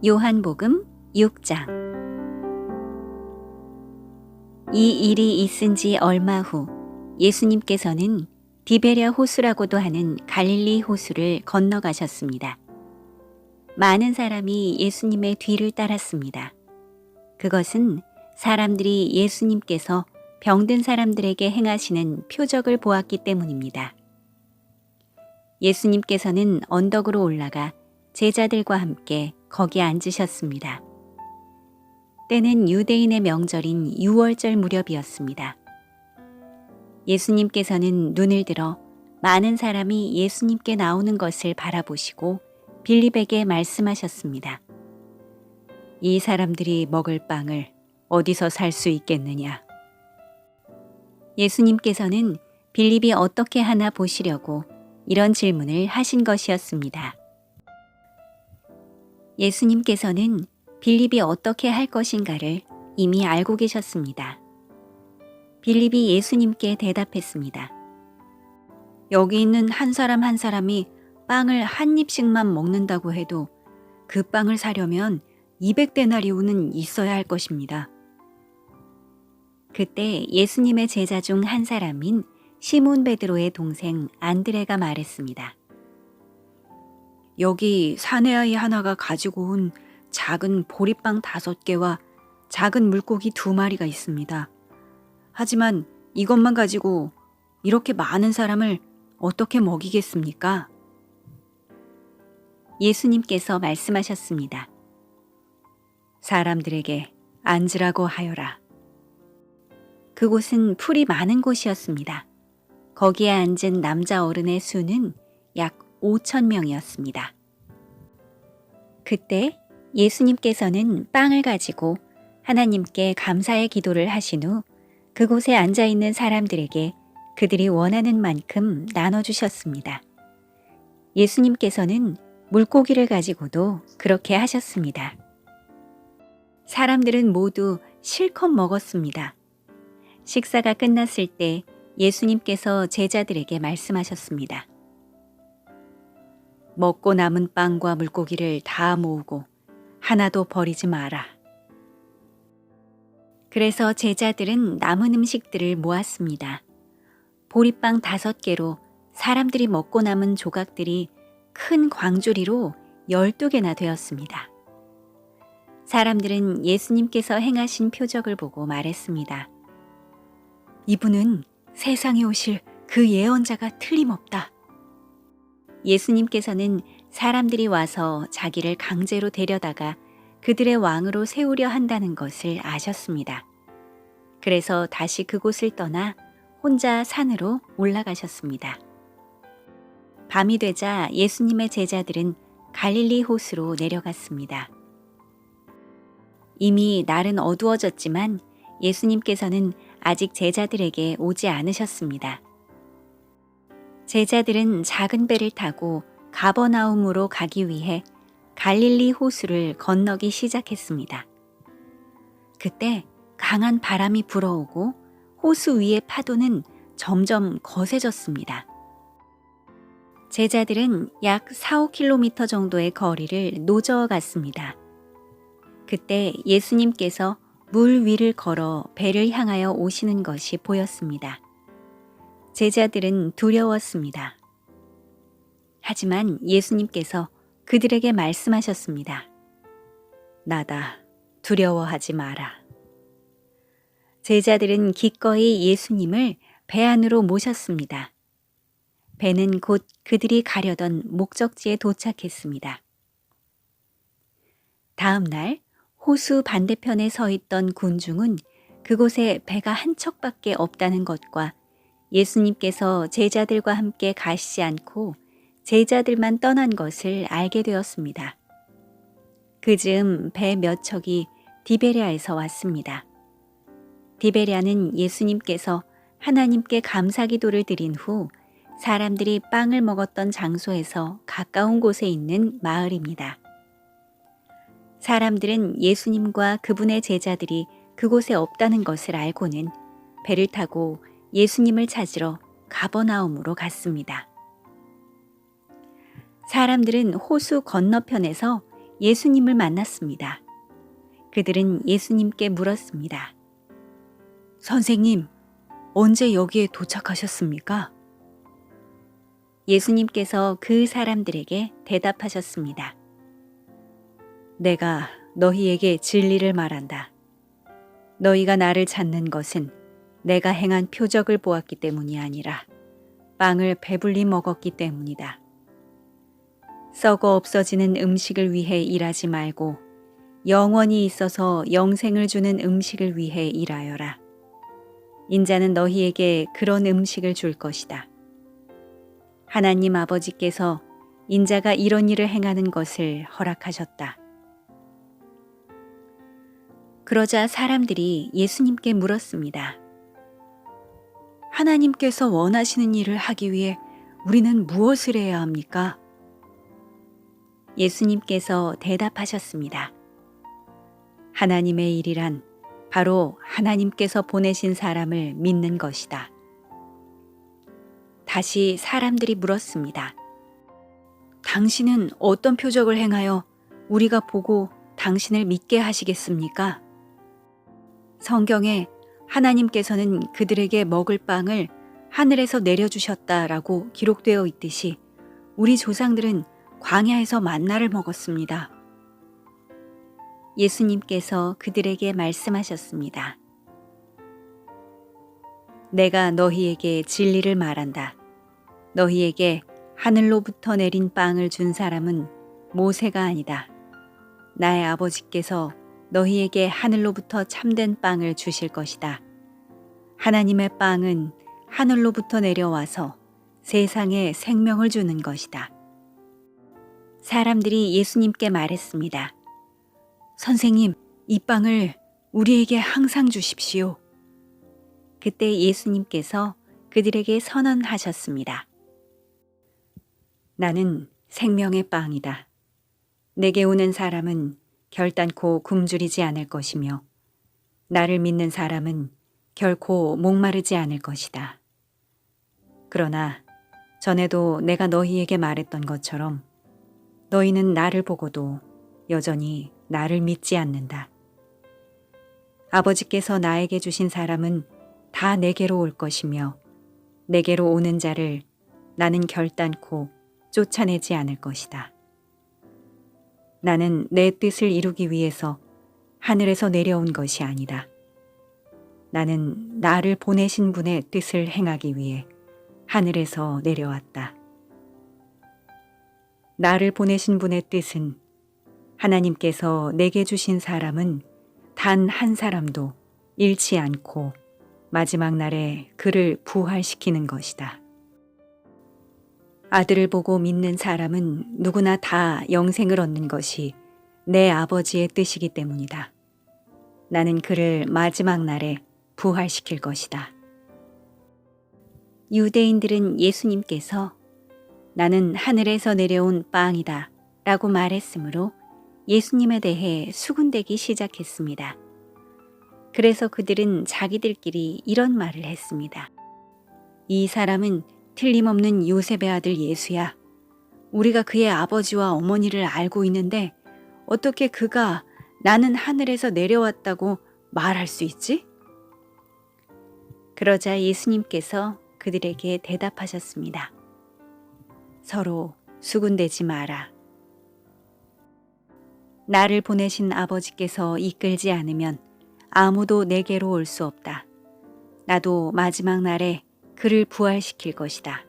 요한복음 6장. 이 일이 있은 지 얼마 후 예수님께서는 디베랴 호수라고도 하는 갈릴리 호수를 건너가셨습니다. 많은 사람이 예수님의 뒤를 따랐습니다. 그것은 사람들이 예수님께서 병든 사람들에게 행하시는 표적을 보았기 때문입니다. 예수님께서는 언덕으로 올라가 제자들과 함께 거기 앉으셨습니다. 때는 유대인의 명절인 유월절 무렵이었습니다. 예수님께서는 눈을 들어 많은 사람이 예수님께 나오는 것을 바라보시고 빌립에게 말씀하셨습니다. 이 사람들이 먹을 빵을 어디서 살 수 있겠느냐? 예수님께서는 빌립이 어떻게 하나 보시려고 이런 질문을 하신 것이었습니다. 예수님께서는 빌립이 어떻게 할 것인가를 이미 알고 계셨습니다. 빌립이 예수님께 대답했습니다. 여기 있는 한 사람 한 사람이 빵을 한 입씩만 먹는다고 해도 그 빵을 사려면 200데나리온은 있어야 할 것입니다. 그때 예수님의 제자 중 한 사람인 시몬 베드로의 동생 안드레가 말했습니다. 여기 사내아이 하나가 가지고 온 작은 보리빵 5개와 작은 물고기 2마리가 있습니다. 하지만 이것만 가지고 이렇게 많은 사람을 어떻게 먹이겠습니까? 예수님께서 말씀하셨습니다. 사람들에게 앉으라고 하여라. 그곳은 풀이 많은 곳이었습니다. 거기에 앉은 남자 어른의 수는 약 5,000명이었습니다. 그때 예수님께서는 빵을 가지고 하나님께 감사의 기도를 하신 후 그곳에 앉아 있는 사람들에게 그들이 원하는 만큼 나눠주셨습니다. 예수님께서는 물고기를 가지고도 그렇게 하셨습니다. 사람들은 모두 실컷 먹었습니다. 식사가 끝났을 때 예수님께서 제자들에게 말씀하셨습니다. 먹고 남은 빵과 물고기를 다 모으고 하나도 버리지 마라. 그래서 제자들은 남은 음식들을 모았습니다. 보리빵 5개로 사람들이 먹고 남은 조각들이 큰 광주리로 12개나 되었습니다. 사람들은 예수님께서 행하신 표적을 보고 말했습니다. 이분은 세상에 오실 그 예언자가 틀림없다. 예수님께서는 사람들이 와서 자기를 강제로 데려다가 그들의 왕으로 세우려 한다는 것을 아셨습니다. 그래서 다시 그곳을 떠나 혼자 산으로 올라가셨습니다. 밤이 되자 예수님의 제자들은 갈릴리 호수로 내려갔습니다. 이미 날은 어두워졌지만 예수님께서는 아직 제자들에게 오지 않으셨습니다. 제자들은 작은 배를 타고 가버나움으로 가기 위해 갈릴리 호수를 건너기 시작했습니다. 그때 강한 바람이 불어오고 호수 위의 파도는 점점 거세졌습니다. 제자들은 약 4-5km 정도의 거리를 노저어 갔습니다. 그때 예수님께서 물 위를 걸어 배를 향하여 오시는 것이 보였습니다. 제자들은 두려웠습니다. 하지만 예수님께서 그들에게 말씀하셨습니다. 나다, 두려워하지 마라. 제자들은 기꺼이 예수님을 배 안으로 모셨습니다. 배는 곧 그들이 가려던 목적지에 도착했습니다. 다음 날 호수 반대편에 서 있던 군중은 그곳에 배가 한 척밖에 없다는 것과 예수님께서 제자들과 함께 가시지 않고 제자들만 떠난 것을 알게 되었습니다. 그즈음 배 몇 척이 디베랴에서 왔습니다. 디베랴는 예수님께서 하나님께 감사기도를 드린 후 사람들이 빵을 먹었던 장소에서 가까운 곳에 있는 마을입니다. 사람들은 예수님과 그분의 제자들이 그곳에 없다는 것을 알고는 배를 타고 예수님을 찾으러 가버나움으로 갔습니다. 사람들은 호수 건너편에서 예수님을 만났습니다. 그들은 예수님께 물었습니다. 선생님, 언제 여기에 도착하셨습니까? 예수님께서 그 사람들에게 대답하셨습니다. 내가 너희에게 진리를 말한다. 너희가 나를 찾는 것은 내가 행한 표적을 보았기 때문이 아니라 빵을 배불리 먹었기 때문이다. 썩어 없어지는 음식을 위해 일하지 말고 영원히 있어서 영생을 주는 음식을 위해 일하여라. 인자는 너희에게 그런 음식을 줄 것이다. 하나님 아버지께서 인자가 이런 일을 행하는 것을 허락하셨다. 그러자 사람들이 예수님께 물었습니다. 하나님께서 원하시는 일을 하기 위해 우리는 무엇을 해야 합니까? 예수님께서 대답하셨습니다. 하나님의 일이란 바로 하나님께서 보내신 사람을 믿는 것이다. 다시 사람들이 물었습니다. 당신은 어떤 표적을 행하여 우리가 보고 당신을 믿게 하시겠습니까? 성경에 하나님께서는 그들에게 먹을 빵을 하늘에서 내려주셨다라고 기록되어 있듯이 우리 조상들은 광야에서 만나를 먹었습니다. 예수님께서 그들에게 말씀하셨습니다. 내가 너희에게 진리를 말한다. 너희에게 하늘로부터 내린 빵을 준 사람은 모세가 아니다. 나의 아버지께서 너희에게 하늘로부터 참된 빵을 주실 것이다. 하나님의 빵은 하늘로부터 내려와서 세상에 생명을 주는 것이다. 사람들이 예수님께 말했습니다. 선생님, 이 빵을 우리에게 항상 주십시오. 그때 예수님께서 그들에게 선언하셨습니다. 나는 생명의 빵이다. 내게 오는 사람은 결단코 굶주리지 않을 것이며 나를 믿는 사람은 결코 목마르지 않을 것이다. 그러나 전에도 내가 너희에게 말했던 것처럼 너희는 나를 보고도 여전히 나를 믿지 않는다. 아버지께서 나에게 주신 사람은 다 내게로 올 것이며 내게로 오는 자를 나는 결단코 쫓아내지 않을 것이다. 나는 내 뜻을 이루기 위해서 하늘에서 내려온 것이 아니다. 나는 나를 보내신 분의 뜻을 행하기 위해 하늘에서 내려왔다. 나를 보내신 분의 뜻은 하나님께서 내게 주신 사람은 단 한 사람도 잃지 않고 마지막 날에 그를 부활시키는 것이다. 아들을 보고 믿는 사람은 누구나 다 영생을 얻는 것이 내 아버지의 뜻이기 때문이다. 나는 그를 마지막 날에 부활시킬 것이다. 유대인들은 예수님께서 나는 하늘에서 내려온 빵이다 라고 말했으므로 예수님에 대해 수군대기 시작했습니다. 그래서 그들은 자기들끼리 이런 말을 했습니다. 이 사람은 틀림없는 요셉의 아들 예수야. 우리가 그의 아버지와 어머니를 알고 있는데 어떻게 그가 나는 하늘에서 내려왔다고 말할 수 있지? 그러자 예수님께서 그들에게 대답하셨습니다. 서로 수군대지 마라. 나를 보내신 아버지께서 이끌지 않으면 아무도 내게로 올 수 없다. 나도 마지막 날에 그를 부활시킬 것이다.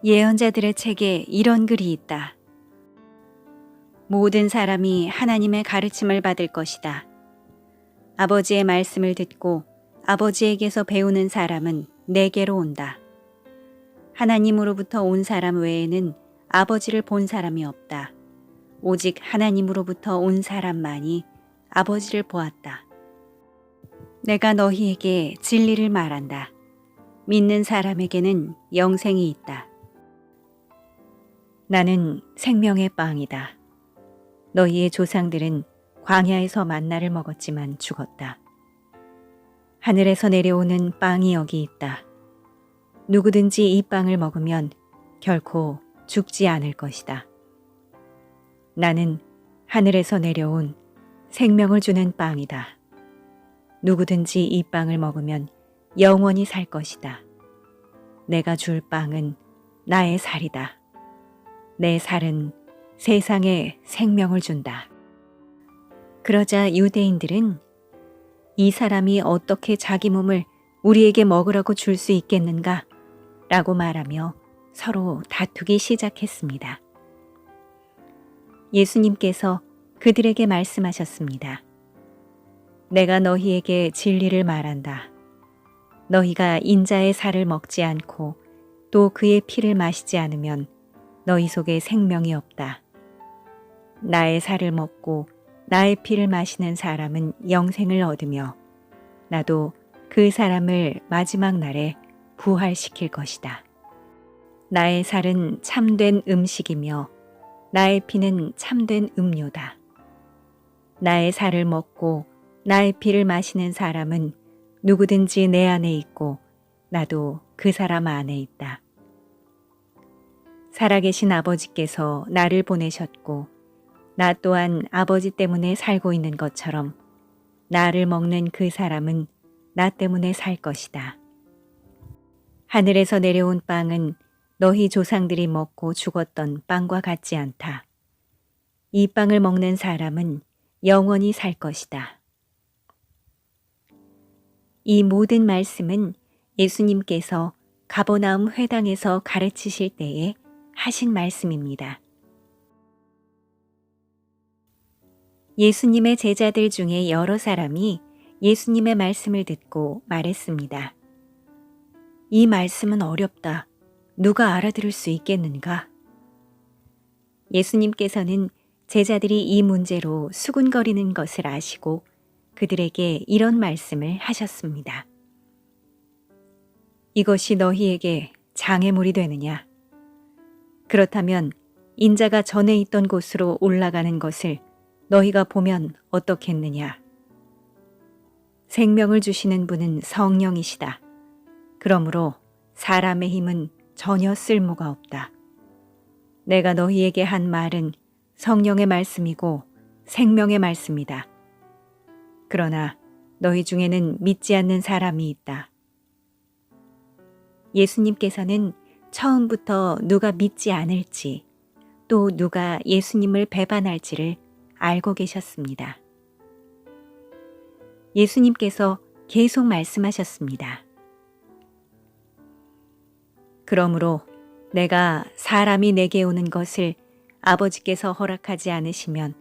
예언자들의 책에 이런 글이 있다. 모든 사람이 하나님의 가르침을 받을 것이다. 아버지의 말씀을 듣고 아버지에게서 배우는 사람은 내게로 온다. 하나님으로부터 온 사람 외에는 아버지를 본 사람이 없다. 오직 하나님으로부터 온 사람만이 아버지를 보았다. 내가 너희에게 진리를 말한다. 믿는 사람에게는 영생이 있다. 나는 생명의 빵이다. 너희의 조상들은 광야에서 만나를 먹었지만 죽었다. 하늘에서 내려오는 빵이 여기 있다. 누구든지 이 빵을 먹으면 결코 죽지 않을 것이다. 나는 하늘에서 내려온 생명을 주는 빵이다. 누구든지 이 빵을 먹으면 영원히 살 것이다. 내가 줄 빵은 나의 살이다. 내 살은 세상에 생명을 준다. 그러자 유대인들은 이 사람이 어떻게 자기 몸을 우리에게 먹으라고 줄 수 있겠는가? 라고 말하며 서로 다투기 시작했습니다. 예수님께서 그들에게 말씀하셨습니다. 내가 너희에게 진리를 말한다. 너희가 인자의 살을 먹지 않고 또 그의 피를 마시지 않으면 너희 속에 생명이 없다. 나의 살을 먹고 나의 피를 마시는 사람은 영생을 얻으며 나도 그 사람을 마지막 날에 부활시킬 것이다. 나의 살은 참된 음식이며 나의 피는 참된 음료다. 나의 살을 먹고 나의 피를 마시는 사람은 누구든지 내 안에 있고 나도 그 사람 안에 있다. 살아계신 아버지께서 나를 보내셨고 나 또한 아버지 때문에 살고 있는 것처럼 나를 먹는 그 사람은 나 때문에 살 것이다. 하늘에서 내려온 빵은 너희 조상들이 먹고 죽었던 빵과 같지 않다. 이 빵을 먹는 사람은 영원히 살 것이다. 이 모든 말씀은 예수님께서 가버나움 회당에서 가르치실 때에 하신 말씀입니다. 예수님의 제자들 중에 여러 사람이 예수님의 말씀을 듣고 말했습니다. 이 말씀은 어렵다. 누가 알아들을 수 있겠는가? 예수님께서는 제자들이 이 문제로 수군거리는 것을 아시고 그들에게 이런 말씀을 하셨습니다. 이것이 너희에게 장애물이 되느냐? 그렇다면 인자가 전에 있던 곳으로 올라가는 것을 너희가 보면 어떻겠느냐? 생명을 주시는 분은 성령이시다. 그러므로 사람의 힘은 전혀 쓸모가 없다. 내가 너희에게 한 말은 성령의 말씀이고 생명의 말씀이다. 그러나 너희 중에는 믿지 않는 사람이 있다. 예수님께서는 처음부터 누가 믿지 않을지 또 누가 예수님을 배반할지를 알고 계셨습니다. 예수님께서 계속 말씀하셨습니다. 그러므로 내가 사람이 내게 오는 것을 아버지께서 허락하지 않으시면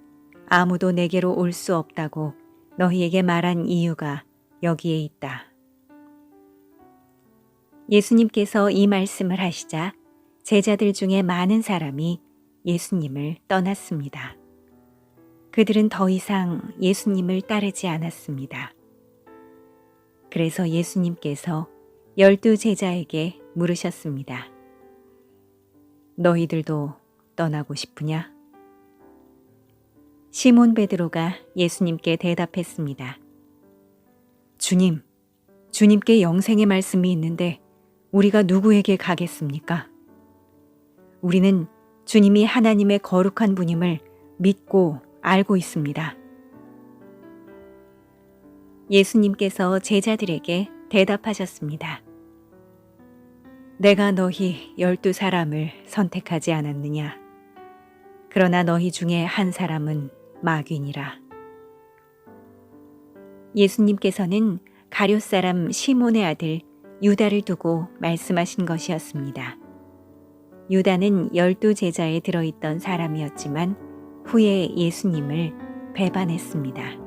아무도 내게로 올 수 없다고 너희에게 말한 이유가 여기에 있다. 예수님께서 이 말씀을 하시자 제자들 중에 많은 사람이 예수님을 떠났습니다. 그들은 더 이상 예수님을 따르지 않았습니다. 그래서 예수님께서 12 제자에게 물으셨습니다. 너희들도 떠나고 싶으냐? 시몬 베드로가 예수님께 대답했습니다. 주님, 주님께 영생의 말씀이 있는데 우리가 누구에게 가겠습니까? 우리는 주님이 하나님의 거룩한 분임을 믿고 알고 있습니다. 예수님께서 제자들에게 대답하셨습니다. 내가 너희 12 사람을 선택하지 않았느냐? 그러나 너희 중에 한 사람은 마귀니라. 예수님께서는 가룟 사람 시몬의 아들 유다를 두고 말씀하신 것이었습니다. 유다는 12 제자에 들어있던 사람이었지만 후에 예수님을 배반했습니다.